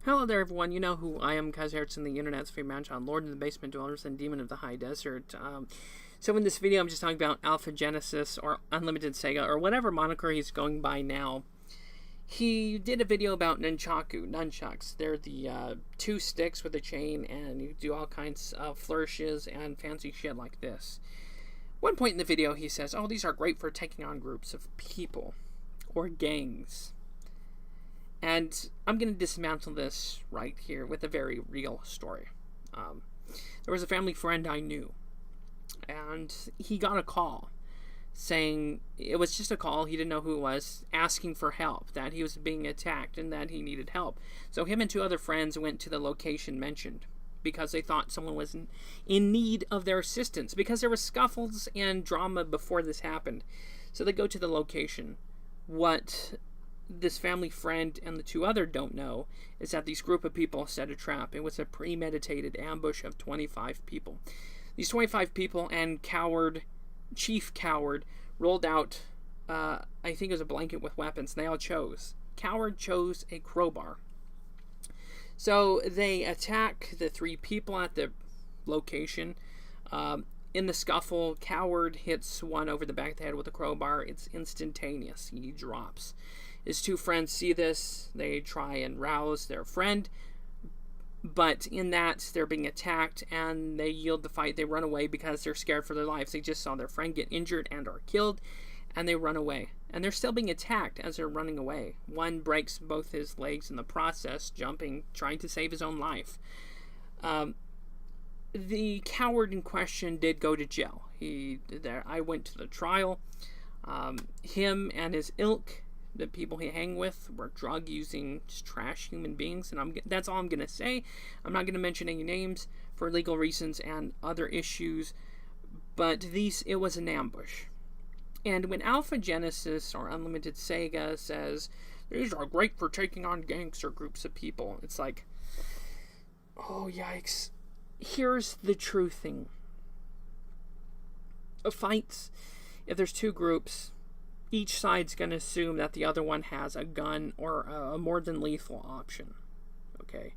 Hello there, everyone. You know who I am, Kaz Harrison, the internet's favorite man-child, Lord of the Basement Dwellers, and Demon of the High Desert. So in this video, I'm just talking about Alpha Genesis, or Unlimited Sega, or whatever moniker he's going by now. He did a video about nunchucks. They're the two sticks with a chain, and you do all kinds of flourishes and fancy shit like this. One point in the video, he says, oh, these are great for taking on groups of people, or gangs. And I'm going to dismantle this right here with a very real story. There was a family friend I knew, and he got a call saying, it was just a call, he didn't know who it was, asking for help, that he was being attacked and that he needed help. So him and two other friends went to the location mentioned because they thought someone was in need of their assistance, because there were scuffles and drama before this happened. So they go to the location. What this family friend and the two other don't know is that these group of people set a trap. It was a premeditated ambush of 25 people. These 25 people and Chief Coward rolled out, I think it was a blanket with weapons. They all chose. Coward chose a crowbar. So they attack the three people at the location. In the scuffle, Coward hits one over the back of the head with a crowbar. It's instantaneous. He drops. His two friends see this. They try and rouse their friend. But in that, they're being attacked and they yield the fight. They run away because they're scared for their lives. They just saw their friend get injured and are killed, and they run away. And they're still being attacked as they're running away. One breaks both his legs in the process, jumping, trying to save his own life. The coward in question did go to jail. I went to the trial. Him and his ilk, the people he hang with, were drug-using, just trash human beings, and that's all I'm going to say. I'm not going to mention any names for legal reasons and other issues, but it was an ambush. And when Alpha Genesis or Unlimited Sega says, these are great for taking on gangs or groups of people, it's like, oh, yikes. Here's the true thing. Fights, if there's two groups, each side's going to assume that the other one has a gun or a more than lethal option. Okay?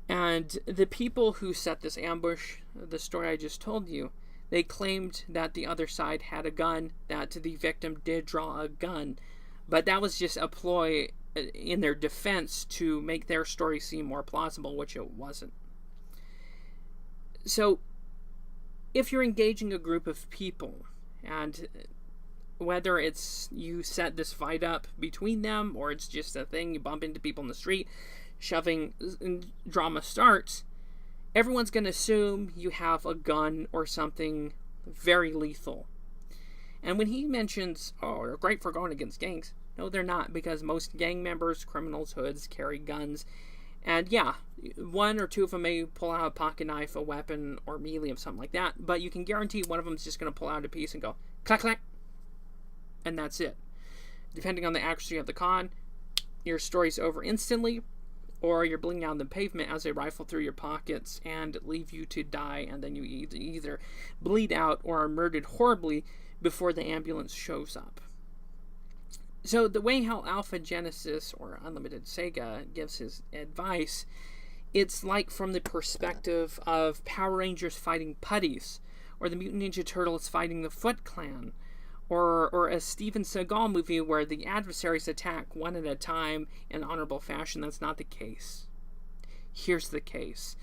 And the people who set this ambush, the story I just told you, they claimed that the other side had a gun, that the victim did draw a gun, but that was just a ploy in their defense to make their story seem more plausible, which it wasn't. So, if you're engaging a group of people, and whether it's you set this fight up between them, or it's just a thing, you bump into people in the street, shoving, and drama starts, everyone's going to assume you have a gun or something very lethal. And when he mentions, oh, they're great for going against gangs, no, they're not, because most gang members, criminals, hoods, carry guns. And yeah, one or two of them may pull out a pocket knife, a weapon, or melee or something like that, but you can guarantee one of them is just going to pull out a piece and go, clack, clack, and that's it. Depending on the accuracy of the con, your story's over instantly, or you're bleeding out on the pavement as they rifle through your pockets and leave you to die, and then you either bleed out or are murdered horribly before the ambulance shows up. So the way how Alpha Genesis or Unlimited Sega gives his advice, it's like from the perspective of Power Rangers fighting putties, or the Mutant Ninja Turtles fighting the Foot Clan, or a Steven Seagal movie where the adversaries attack one at a time in honorable fashion. That's not the case. Here's the case.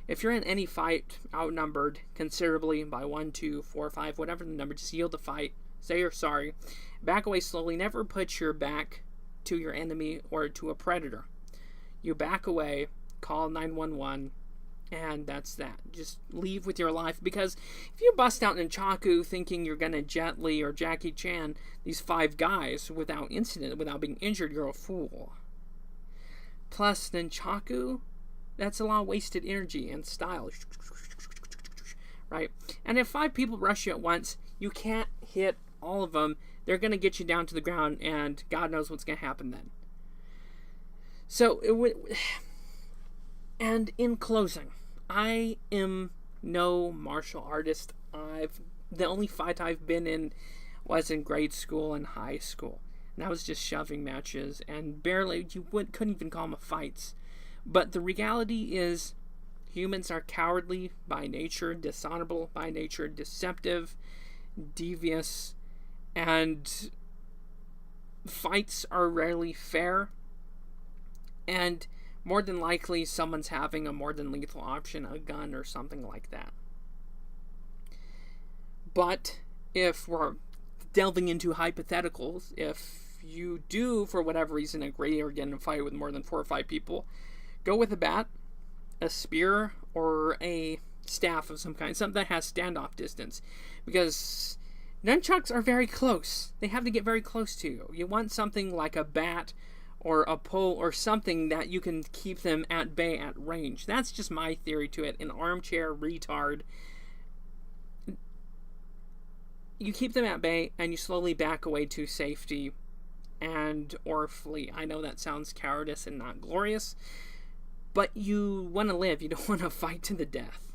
If you're in any fight, outnumbered considerably by 1, 2, 4, 5, whatever the number, just yield the fight. Say you're sorry. Back away slowly. Never put your back to your enemy or to a predator. You back away, call 911, and that's that. Just leave with your life, because if you bust out Nunchaku thinking you're going to Jet Li or Jackie Chan these 5 guys without incident, without being injured, you're a fool. Plus, Nunchaku, that's a lot of wasted energy and style. Right? And if 5 people rush you at once, you can't hit all of them. They're going to get you down to the ground, and God knows what's going to happen then. So, and in closing, I am no martial artist. The only fight I've been in was in grade school and high school. And that was just shoving matches, and barely, couldn't even call them fights. But the reality is, humans are cowardly by nature, dishonorable by nature, deceptive, devious, and fights are rarely fair. And more than likely, someone's having a more than lethal option, a gun or something like that. But if we're delving into hypotheticals, if you do, for whatever reason, agree or get in a fight with more than 4 or 5 people, go with a bat, a spear, or a staff of some kind, something that has standoff distance. Because nunchucks are very close. They have to get very close to you. You want something like a bat or a pole or something that you can keep them at bay at range. That's just my theory to it. An armchair retard. You keep them at bay and you slowly back away to safety and or flee. I know that sounds cowardice and not glorious, but you want to live. You don't want to fight to the death.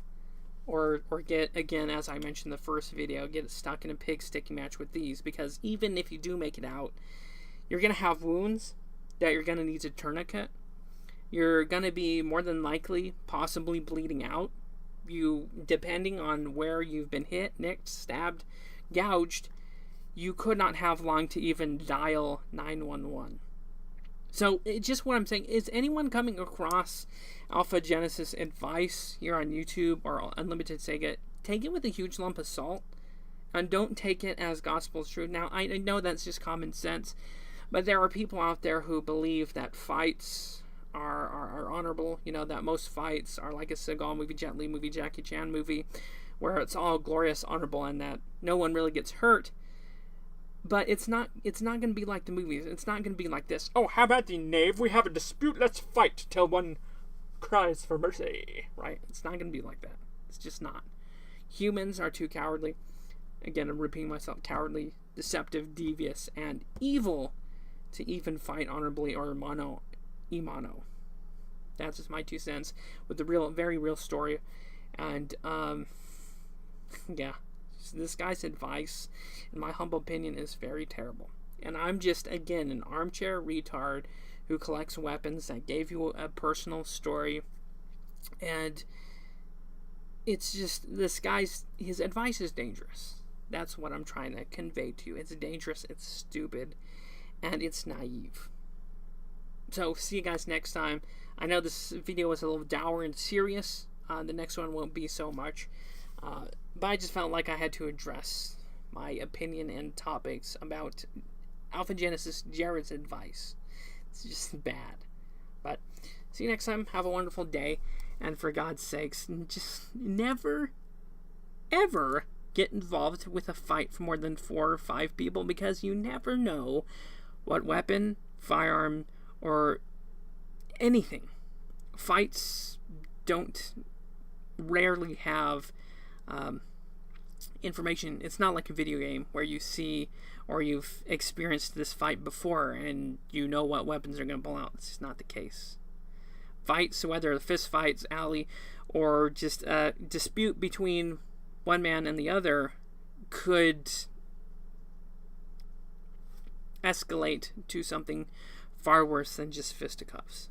Or get, again, as I mentioned in the first video, get stuck in a pig sticking match with these. Because even if you do make it out, you're going to have wounds that you're going to need to tourniquet. You're going to be more than likely possibly bleeding out. You, depending on where you've been hit, nicked, stabbed, gouged, you could not have long to even dial 911. So, just what I'm saying, is anyone coming across Alpha Genesis advice here on YouTube or Unlimited Sega, take it with a huge lump of salt, and don't take it as gospel truth. Now, I know that's just common sense, but there are people out there who believe that fights are honorable, you know, that most fights are like a Seagal movie, Jet Li movie, Jackie Chan movie, where it's all glorious, honorable, and that no one really gets hurt. But it's not going to be like the movies. It's not going to be like this. Oh, how about the knave? We have a dispute. Let's fight till one cries for mercy. Right? It's not going to be like that. It's just not. Humans are too cowardly. Again, I'm repeating myself. Cowardly, deceptive, devious, and evil to even fight honorably or mano a mano. That's just my 2 cents with the very real story. And, yeah. This guy's advice, in my humble opinion, is very terrible. And I'm just, again, an armchair retard who collects weapons that gave you a personal story. And it's just, his advice is dangerous. That's what I'm trying to convey to you. It's dangerous, it's stupid, and it's naive. So, see you guys next time. I know this video was a little dour and serious. The next one won't be so much. But I just felt like I had to address my opinion and topics about Alpha Genesis Jared's advice. It's just bad. But see you next time. Have a wonderful day. And for God's sakes, just never, ever get involved with a fight for more than 4 or 5 people, because you never know what weapon, firearm, or anything. Fights rarely have information. It's not like a video game where you see or you've experienced this fight before and you know what weapons are going to pull out. It's just not the case. Fights, whether fist fights, alley, or just a dispute between one man and the other, could escalate to something far worse than just fisticuffs.